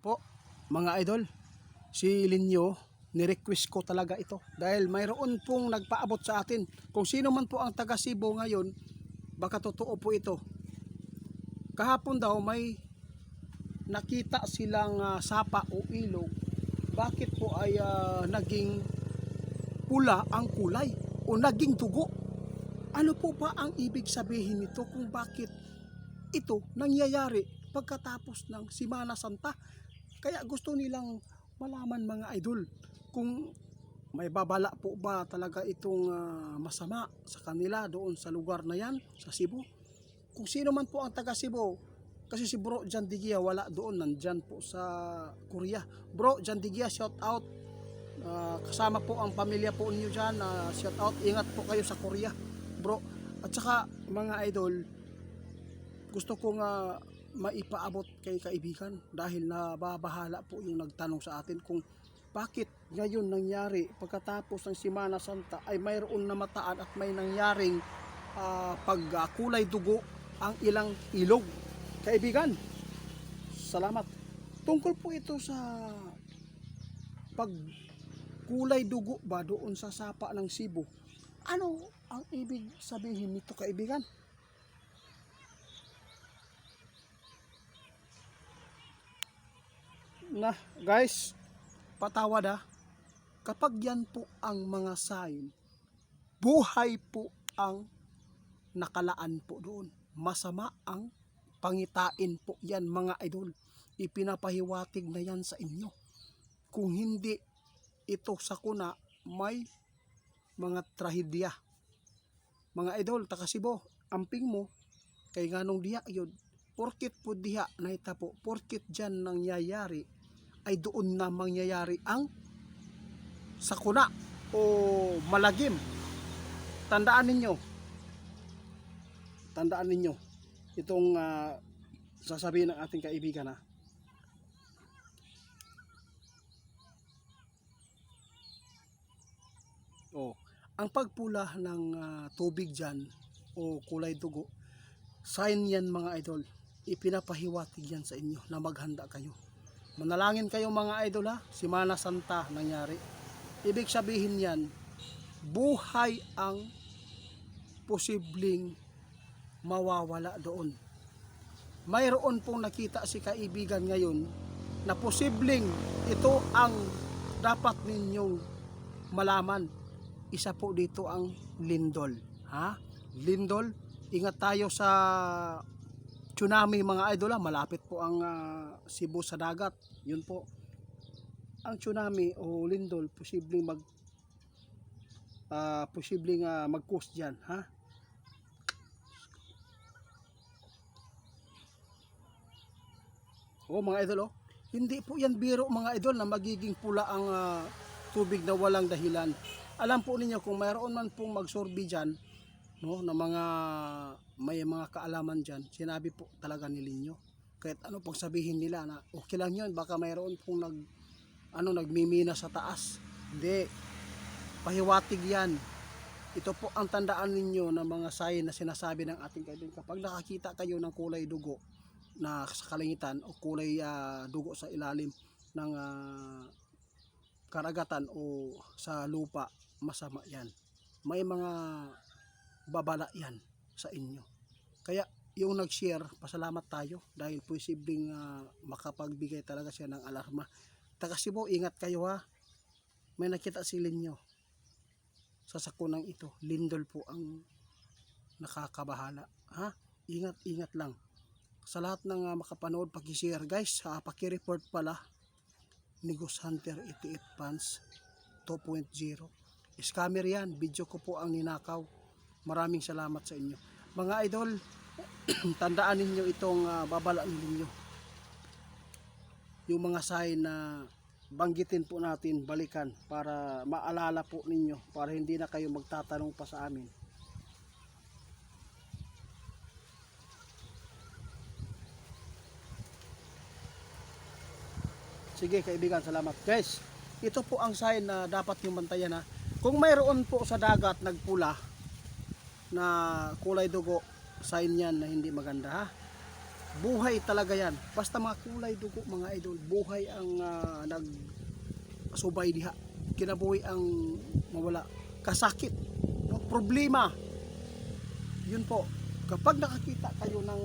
Po, mga idol, si Linyo, ni-request ko talaga ito dahil mayroon pong nagpaabot sa atin. Kung sino man po ang taga Cebu ngayon, baka totoo po ito. Kahapon daw may nakita silang sapa o ilog. Bakit po ay naging pula ang kulay o naging dugo? Ano po ba ang ibig sabihin nito kung bakit ito nangyayari pagkatapos ng Semana Santa? Kaya gusto nilang malaman, mga idol, kung may babala po ba talaga itong masama sa kanila doon sa lugar na yan, sa Cebu. Kung sino man po ang taga Cebu, kasi si Bro Jan Digia wala doon, nandyan po sa Korea. Bro Jan Digia, shout out. Kasama po ang pamilya po niyo dyan, shout out, ingat po kayo sa Korea, bro. At saka mga idol, gusto kong maipaabot kay kaibigan dahil nababahala po yung nagtanong sa atin kung bakit ngayon nangyari pagkatapos ng Semana Santa ay mayroon namataan at may nangyaring pagkulay dugo ang ilang ilog. Kaibigan, salamat. Tungkol po ito sa pagkulay dugo ba doon sa sapa ng Cebu. Ano ang ibig sabihin nito, kaibigan? Na guys, patawad kapag yan po ang mga sign, buhay po ang nakalaan po doon, masama ang pangitain po yan, mga idol. Ipinapahiwatig na yan sa inyo. Kung hindi ito sakuna, may mga trahedya, mga idol. Taga Cebu, amping mo kay nganong diha yun, porkit po diha na itapo, porkit dyan nangyayari ay doon na mangyayari ang sakuna o malagim. Tandaan ninyo itong sasabihin ng ating kaibigan ang pagpula ng tubig dyan o kulay dugo, sign yan, mga idol. Ipinapahiwatig yan sa inyo na maghanda kayo. Manalangin kayo, mga idol, Semana Santa nangyari. Ibig sabihin yan, buhay ang posibleng mawawala doon. Mayroon pong nakita si kaibigan ngayon na posibleng ito ang dapat ninyong malaman. Isa po dito ang lindol. Lindol, ingat tayo sa tsunami, mga idol. Malapit po ang Cebu sa dagat. Yun po. Ang tsunami o lindol posibleng mag-cause diyan, mga idol, hindi po yan biro, mga idol, na magiging pula ang tubig na walang dahilan. Alam po ninyo, kung mayroon man pong magsorbi diyan, na may mga kaalaman diyan, sinabi po talaga ni Linyo. Kahit ano pong sabihin nila na okay lang yun, baka mayroon pong nagmimina sa taas. Hindi, pahiwatig yan. Ito po ang tandaan ninyo na mga sign na sinasabi ng ating kaibigan. Kapag nakakita kayo ng kulay dugo na sa kalangitan o kulay dugo sa ilalim ng karagatan o sa lupa, masama yan. May mga babala yan sa inyo. Kaya yung nag-share, pasalamat tayo dahil posibleng makapagbigay talaga siya ng alarma. Taga Cebu, ingat kayo, may nakita si Linyo sa sakunang ito. Lindol po ang nakakabahala, ingat lang. Sa lahat ng makapanood, paki-share guys, paki-report pala ni Ghost Hunter 88 Fans 2.0. Scammer yan, video ko po ang ninakaw. Maraming salamat sa inyo, mga idol. Tandaan ninyo itong babala ninyo, yung mga sign na banggitin po natin, balikan para maalala po ninyo, para hindi na kayo magtatanong pa sa amin. Sige kaibigan, salamat guys. Ito po ang sign na dapat nyo bantayan, kung mayroon po sa dagat nagpula na kulay dugo, sign yan na hindi maganda, buhay talaga yan. Basta mga kulay dugo mga idol, buhay ang subay diha. Kinabuhi ang mawala. Kasakit, no? Problema. Yun po. Kapag nakakita kayo ng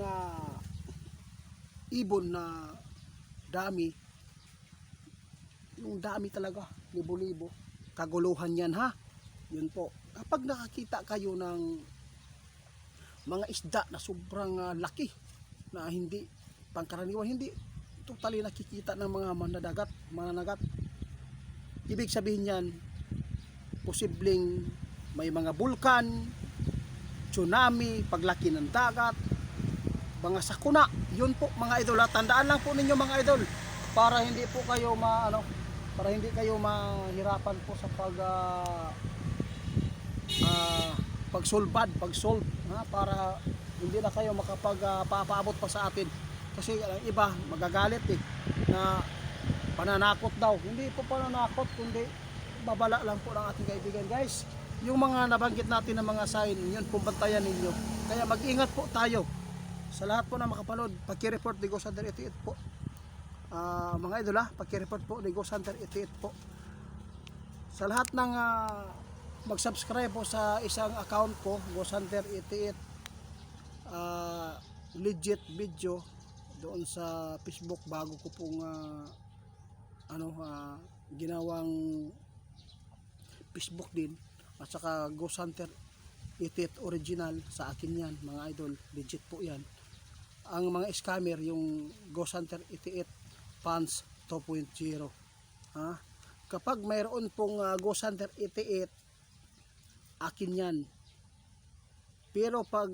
ibon na dami, yung dami talaga, libo-libo, kaguluhan yan ha. Yun po. Kapag nakakita kayo ng mga isda na sobrang laki, na hindi pangkaraniwan, hindi totally nakikita ng mga mananagat. Ibig sabihin yan, posibleng may mga bulkan, tsunami, paglaki ng dagat, mga sakuna. Yun po mga idol, tandaan lang po ninyo mga idol, para hindi po kayo para hindi kayo mahirapan po sa pagsolve, para hindi na kayo makapagpapaabot pa sa atin. Kasi ang iba magagalit na pananakot daw. Hindi po pananakot, kundi babala lang po ng ating kaibigan guys. Yung mga nabanggit natin ng mga sign, yun po bantayan ninyo. Kaya mag-ingat po tayo. Sa lahat po na makapanood, paki-report ni Ghost Hunter 88 po. Mga idol paki-report po ni Ghost Hunter 88 po. Sa lahat ng mag-subscribe po sa isang account ko, Ghost Hunter 88 legit video doon sa Facebook, bago ko pong ginawang Facebook din, at saka Ghost Hunter 88 original, sa akin yan mga idol, legit po yan. Ang mga scammer yung Ghost Hunter 88 fans 2.0 kapag mayroon pong Ghost Hunter 88, akin yan. Pero pag